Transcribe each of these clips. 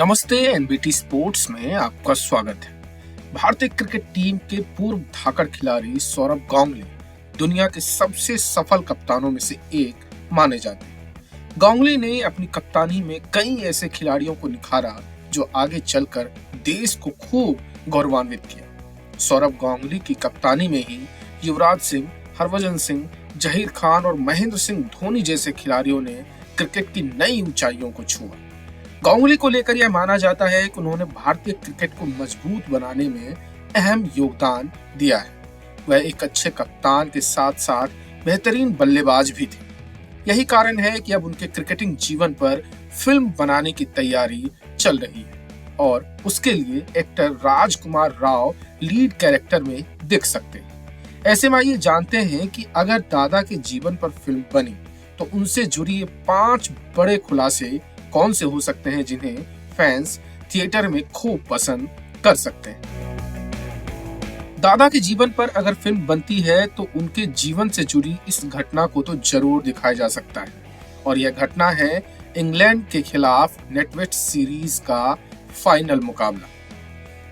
नमस्ते। NBT sports में आपका स्वागत है। भारतीय क्रिकेट टीम के पूर्व धाकड़ खिलाड़ी सौरभ गांगुली दुनिया के सबसे सफल कप्तानों में से एक माने जाते हैं। गांगुली ने अपनी कप्तानी में कई ऐसे खिलाड़ियों को निखारा जो आगे चलकर देश को खूब गौरवान्वित किया। सौरभ गांगुली की कप्तानी में ही युवराज सिंह, हरभजन सिंह, जहीर खान और महेंद्र सिंह धोनी जैसे खिलाड़ियों ने क्रिकेट की नई ऊंचाइयों को छुआ। गांगुली को लेकर यह माना जाता है कि उन्होंने भारतीय क्रिकेट को मजबूत बनाने में अहम योगदान दिया है। वह एक अच्छे कप्तान के साथ साथ बेहतरीन बल्लेबाज भी थे। यही कारण है कि अब उनके क्रिकेटिंग जीवन पर फिल्म बनाने की तैयारी चल रही है और उसके लिए एक्टर राजकुमार राव लीड कैरेक्टर में दिख सकते हैं। ऐसे में ये जानते हैं कि अगर दादा के जीवन पर फिल्म बनी तो उनसे जुड़ी ये 5 बड़े खुलासे कौन से हो सकते हैं जिन्हें फैंस थिएटर में खूब पसंद कर सकते हैं। दादा के जीवन पर अगर फिल्म बनती है तो उनके जीवन से जुड़ी इस घटना को तो जरूर दिखाया जा सकता है और यह घटना है इंग्लैंड के खिलाफ नेटवेस्ट सीरीज का फाइनल मुकाबला।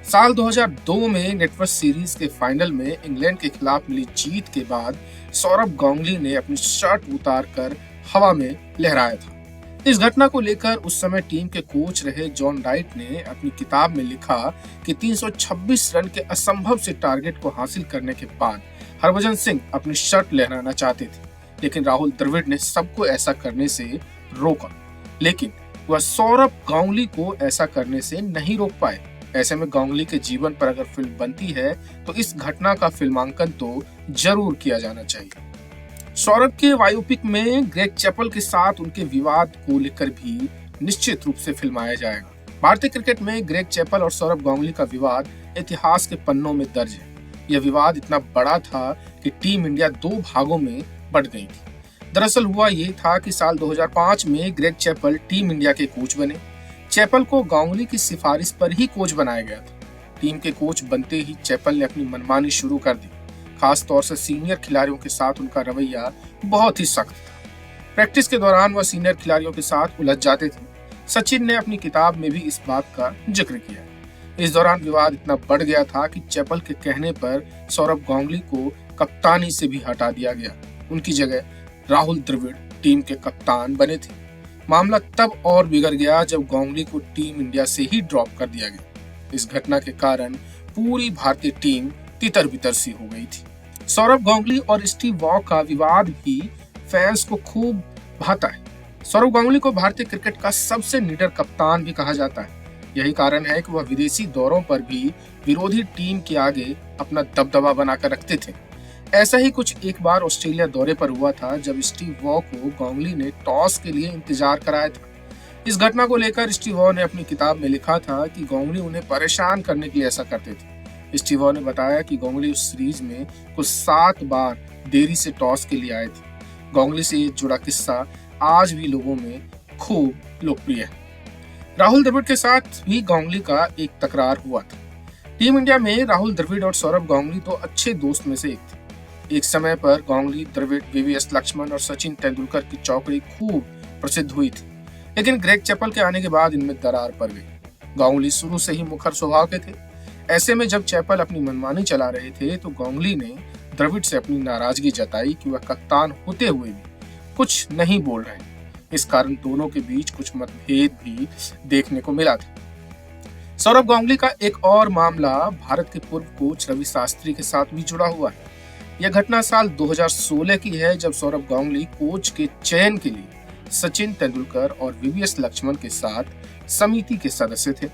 साल 2002 में नेटवेस्ट सीरीज के फाइनल में इंग्लैंड के खिलाफ मिली जीत के बाद सौरभ गांगुली ने अपनी शर्ट उतारकर हवा में लहराया था। इस घटना को लेकर उस समय टीम के कोच रहे जॉन राइट ने अपनी किताब में लिखा कि 326 रन के असंभव से टारगेट को हासिल करने के बाद हरभजन सिंह अपनी शर्ट लहराना चाहते थे, लेकिन राहुल द्रविड़ ने सबको ऐसा करने से रोका। लेकिन वह सौरभ गांगुली को ऐसा करने से नहीं रोक पाए। ऐसे में गांगुली के जीवन पर अगर फिल्म बनती है तो इस घटना का फिल्मांकन तो जरूर किया जाना चाहिए। सौरभ के बायोपिक में ग्रेग चैपल के साथ उनके विवाद को लेकर भी निश्चित रूप से फिल्माया जाएगा। भारतीय क्रिकेट में ग्रेग चैपल और सौरभ गांगुली का विवाद इतिहास के पन्नों में दर्ज है। यह विवाद इतना बड़ा था कि टीम इंडिया 2 भागों में बंट गई थी। दरअसल हुआ ये था कि साल 2005 में ग्रेग चैपल टीम इंडिया के कोच बने। चैपल को गांगुली की सिफारिश पर ही कोच बनाया गया था। टीम के कोच बनते ही चैपल ने अपनी मनमानी शुरू कर दी। खास तौर से सीनियर खिलाड़ियों के साथ उनका रवैया बहुत ही सख्त था। प्रैक्टिस के दौरान वह सीनियर खिलाड़ियों के साथ उलझ जाते थे। सचिन ने अपनी किताब में भी इस बात का जिक्र किया। इस दौरान विवाद इतना बढ़ गया था कि चैपल के कहने पर सौरभ गांगुली को कप्तानी से भी हटा दिया गया। उनकी जगह राहुल द्रविड़ टीम के कप्तान बने थे। मामला तब और बिगड़ गया जब गांगुली को टीम इंडिया से ही ड्रॉप कर दिया गया। इस घटना के कारण पूरी भारतीय टीम तितर बितर सी हो गई थी। सौरभ गांगुली और स्टीव वॉ का विवाद भी फैंस को खूब भाता है। सौरभ गांगुली को भारतीय क्रिकेट का सबसे निडर कप्तान भी कहा जाता है। यही कारण है कि वह विदेशी दौरों पर भी विरोधी टीम के आगे अपना दबदबा बनाकर रखते थे। ऐसा ही कुछ एक बार ऑस्ट्रेलिया दौरे पर हुआ था जब स्टीव वॉ को गांगुली ने टॉस के लिए इंतजार कराया था। इस घटना को लेकर स्टीव वॉ ने अपनी किताब में लिखा था कि गांगुली उन्हें परेशान करने के लिए ऐसा करते थे। स्टीव वॉ ने बताया कि गांगुली उस सीरीज में कुल 7 बार देरी से टॉस के लिए आए थे। गांगुली से ये जुड़ा किस्सा आज भी लोगों में खूब लोकप्रिय है। राहुल द्रविड़ के साथ भी गांगुली का एक तकरार हुआ था। टीम इंडिया में राहुल द्रविड़ और सौरभ गांगुली तो अच्छे दोस्त में से एक थे। एक समय पर गांगुली, द्रविड़, वीवीएस लक्ष्मण और सचिन तेंदुलकर की चौकड़ी खूब प्रसिद्ध हुई थी, लेकिन ग्रेग चैपल के आने के बाद इनमें दरार पड़ गई। गांगुली शुरू से ही मुखर स्वभाव के थे। ऐसे में जब चैपल अपनी मनमानी चला रहे थे तो गांगुली ने द्रविड़ से अपनी नाराजगी जताई कि वह कप्तान होते हुए भी कुछ नहीं बोल रहे। इस कारण दोनों के बीच कुछ मतभेद भी देखने को मिला था। सौरभ गांगुली का एक और मामला भारत के पूर्व कोच रवि शास्त्री के साथ भी जुड़ा हुआ है। यह घटना साल 2016 की है जब सौरभ गांगुली कोच के चयन के लिए सचिन तेंदुलकर और वीवीएस लक्ष्मण के साथ समिति के सदस्य थे।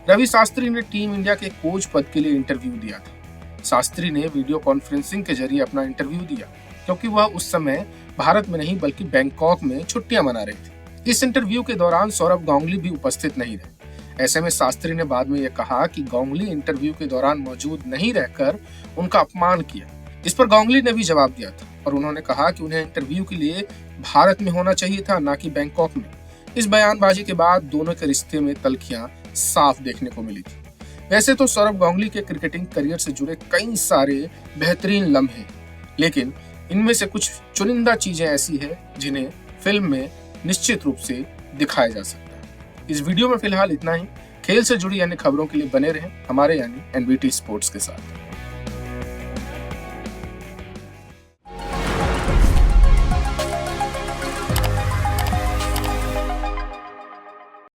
रवि शास्त्री ने टीम इंडिया के कोच पद के लिए इंटरव्यू दिया था। शास्त्री ने वीडियो कॉन्फ्रेंसिंग के जरिए अपना इंटरव्यू दिया क्योंकि वह उस समय भारत में नहीं बल्कि बैंकॉक में छुट्टियां मना रहे थे। इस इंटरव्यू के दौरान सौरभ गांगुली भी उपस्थित नहीं रहे। ऐसे में शास्त्री ने बाद में यह कहा कि गांगुली इंटरव्यू के दौरान मौजूद नहीं रहकर उनका अपमान किया। इस पर गांगुली ने भी जवाब दिया था और उन्होंने कहा कि उन्हें इंटरव्यू के लिए भारत में होना चाहिए था, ना कि बैंकॉक में। इस बयानबाजी के बाद दोनों के रिश्ते में तल्खियां साफ देखने को मिली थी। वैसे तो सौरभ गांगुली के क्रिकेटिंग करियर से जुड़े कई सारे बेहतरीन लम्हे, लेकिन इनमें से कुछ चुनिंदा चीजें ऐसी है जिन्हें फिल्म में निश्चित रूप से दिखाया जा सकता है। इस वीडियो में फिलहाल इतना ही। खेल से जुड़ी अन्य खबरों के लिए बने रहें हमारे यानी एनबीटी स्पोर्ट्स के साथ।